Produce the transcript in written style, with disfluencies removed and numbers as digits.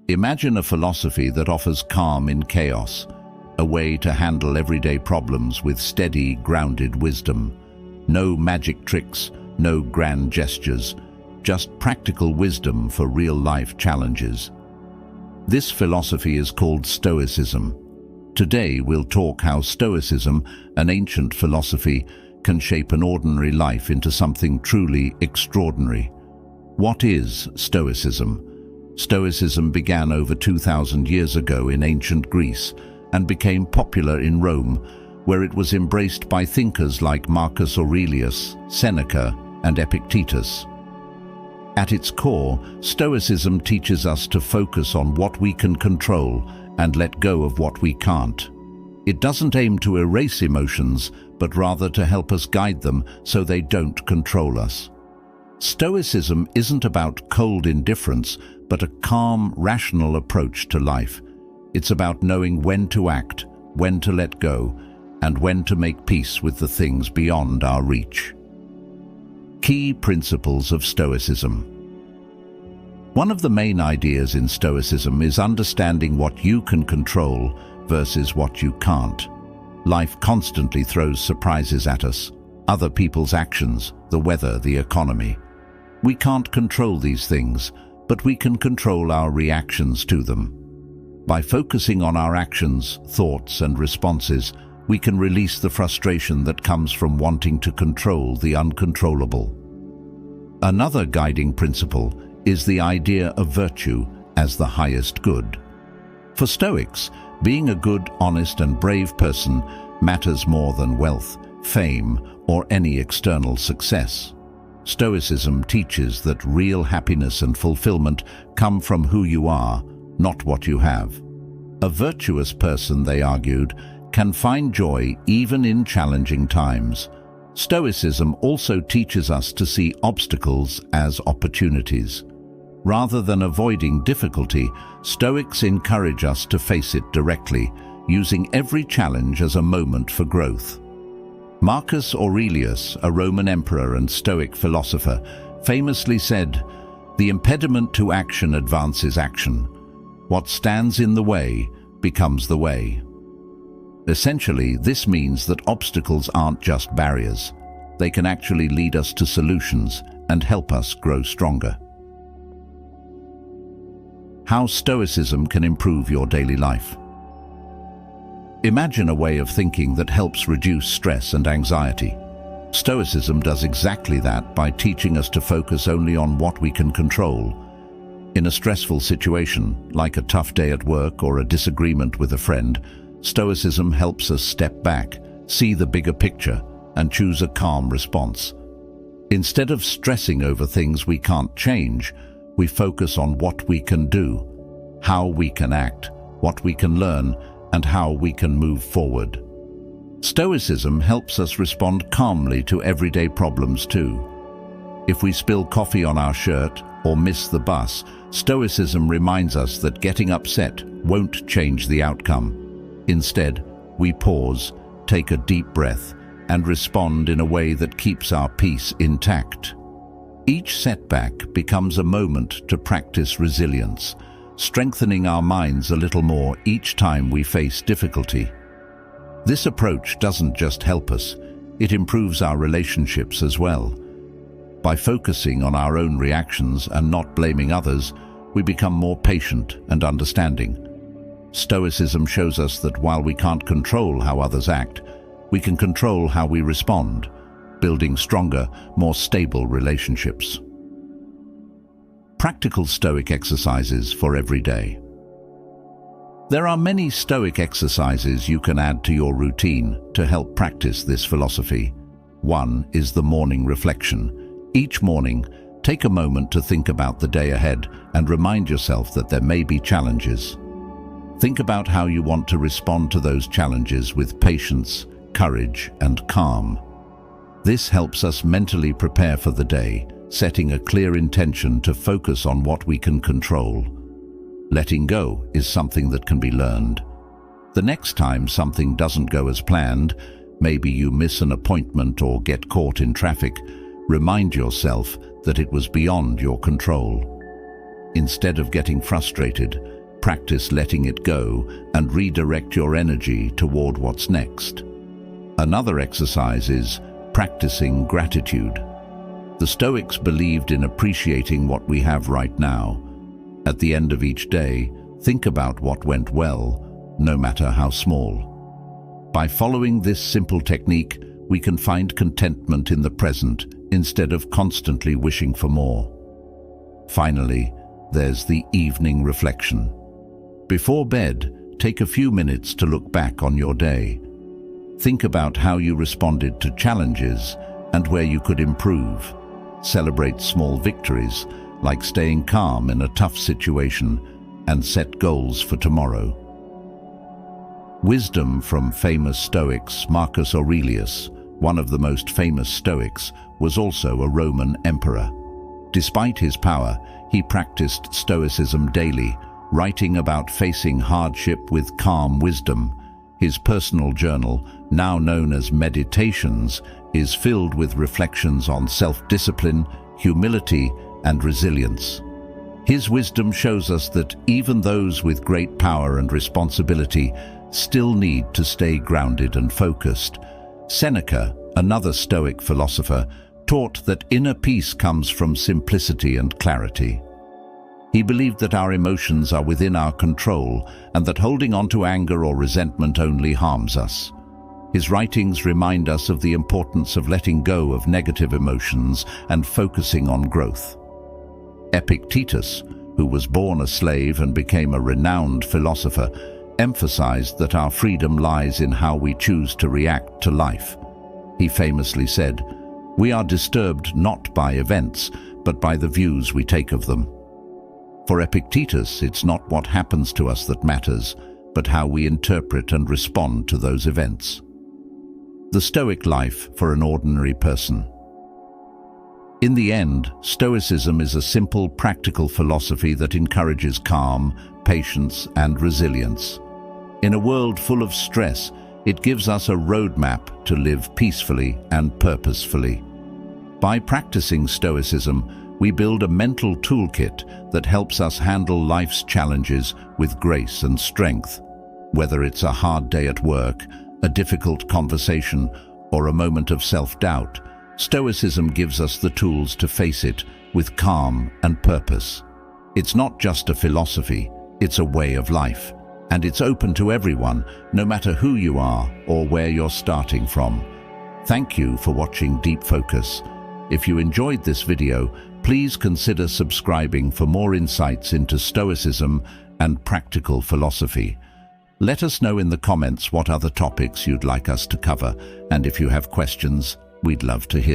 Imagine a philosophy that offers calm in chaos, a way to handle everyday problems with steady, grounded wisdom. No magic tricks, no grand gestures, just practical wisdom for real-life challenges. This philosophy is called Stoicism. Today we'll talk how Stoicism, an ancient philosophy, can shape an ordinary life into something truly extraordinary. What is Stoicism? Stoicism began over 2,000 years ago in ancient Greece and became popular in Rome, where it was embraced by thinkers like Marcus Aurelius, Seneca, and Epictetus. At its core, Stoicism teaches us to focus on what we can control and let go of what we can't. It doesn't aim to erase emotions, but rather to help us guide them so they don't control us. Stoicism isn't about cold indifference, but a calm, rational approach to life. It's about knowing when to act, when to let go, and when to make peace with the things beyond our reach. Key principles of Stoicism. One of the main ideas in Stoicism is understanding what you can control versus what you can't. Life constantly throws surprises at us, other people's actions, the weather, the economy. We can't control these things, but we can control our reactions to them. By focusing on our actions, thoughts, and responses, we can release the frustration that comes from wanting to control the uncontrollable. Another guiding principle is the idea of virtue as the highest good. For Stoics, being a good, honest, and brave person matters more than wealth, fame, or any external success. Stoicism teaches that real happiness and fulfillment come from who you are, not what you have. A virtuous person, they argued, can find joy even in challenging times. Stoicism also teaches us to see obstacles as opportunities. Rather than avoiding difficulty, Stoics encourage us to face it directly, using every challenge as a moment for growth. Marcus Aurelius, a Roman emperor and Stoic philosopher, famously said, "The impediment to action advances action. What stands in the way becomes the way." Essentially, this means that obstacles aren't just barriers. They can actually lead us to solutions and help us grow stronger. How Stoicism can improve your daily life. Imagine a way of thinking that helps reduce stress and anxiety. Stoicism does exactly that by teaching us to focus only on what we can control. In a stressful situation, like a tough day at work or a disagreement with a friend, Stoicism helps us step back, see the bigger picture, and choose a calm response. Instead of stressing over things we can't change, we focus on what we can do, how we can act, what we can learn, and how we can move forward. Stoicism helps us respond calmly to everyday problems too. If we spill coffee on our shirt or miss the bus, Stoicism reminds us that getting upset won't change the outcome. Instead, we pause, take a deep breath, and respond in a way that keeps our peace intact. Each setback becomes a moment to practice resilience, strengthening our minds a little more each time we face difficulty. This approach doesn't just help us, it improves our relationships as well. By focusing on our own reactions and not blaming others, we become more patient and understanding. Stoicism shows us that while we can't control how others act, we can control how we respond, building stronger, more stable relationships. Practical Stoic exercises for every day. There are many Stoic exercises you can add to your routine to help practice this philosophy. One is the morning reflection. Each morning, take a moment to think about the day ahead and remind yourself that there may be challenges. Think about how you want to respond to those challenges with patience, courage, and calm. This helps us mentally prepare for the day, setting a clear intention to focus on what we can control. Letting go is something that can be learned. The next time something doesn't go as planned, maybe you miss an appointment or get caught in traffic, remind yourself that it was beyond your control. Instead of getting frustrated, practice letting it go and redirect your energy toward what's next. Another exercise is practicing gratitude. The Stoics believed in appreciating what we have right now. At the end of each day, think about what went well, no matter how small. By following this simple technique, we can find contentment in the present instead of constantly wishing for more. Finally, there's the evening reflection. Before bed, take a few minutes to look back on your day. Think about how you responded to challenges and where you could improve. Celebrate small victories, like staying calm in a tough situation, and set goals for tomorrow. Wisdom from famous Stoics. Marcus Aurelius, one of the most famous Stoics, was also a Roman emperor. Despite his power, he practiced Stoicism daily, writing about facing hardship with calm wisdom. His personal journal, now known as Meditations, is filled with reflections on self-discipline, humility, and resilience. His wisdom shows us that even those with great power and responsibility still need to stay grounded and focused. Seneca, another Stoic philosopher, taught that inner peace comes from simplicity and clarity. He believed that our emotions are within our control and that holding on to anger or resentment only harms us. His writings remind us of the importance of letting go of negative emotions and focusing on growth. Epictetus, who was born a slave and became a renowned philosopher, emphasized that our freedom lies in how we choose to react to life. He famously said, "We are disturbed not by events, but by the views we take of them." For Epictetus, it's not what happens to us that matters, but how we interpret and respond to those events. The Stoic life for an ordinary person. In the end, Stoicism is a simple, practical philosophy that encourages calm, patience, and resilience. In a world full of stress, it gives us a roadmap to live peacefully and purposefully. By practicing Stoicism, we build a mental toolkit that helps us handle life's challenges with grace and strength. Whether it's a hard day at work, a difficult conversation, or a moment of self-doubt, Stoicism gives us the tools to face it with calm and purpose. It's not just a philosophy, it's a way of life, and it's open to everyone, no matter who you are or where you're starting from. Thank you for watching Deep Focus. If you enjoyed this video, please consider subscribing for more insights into Stoicism and practical philosophy. Let us know in the comments what other topics you'd like us to cover, and if you have questions, we'd love to hear them.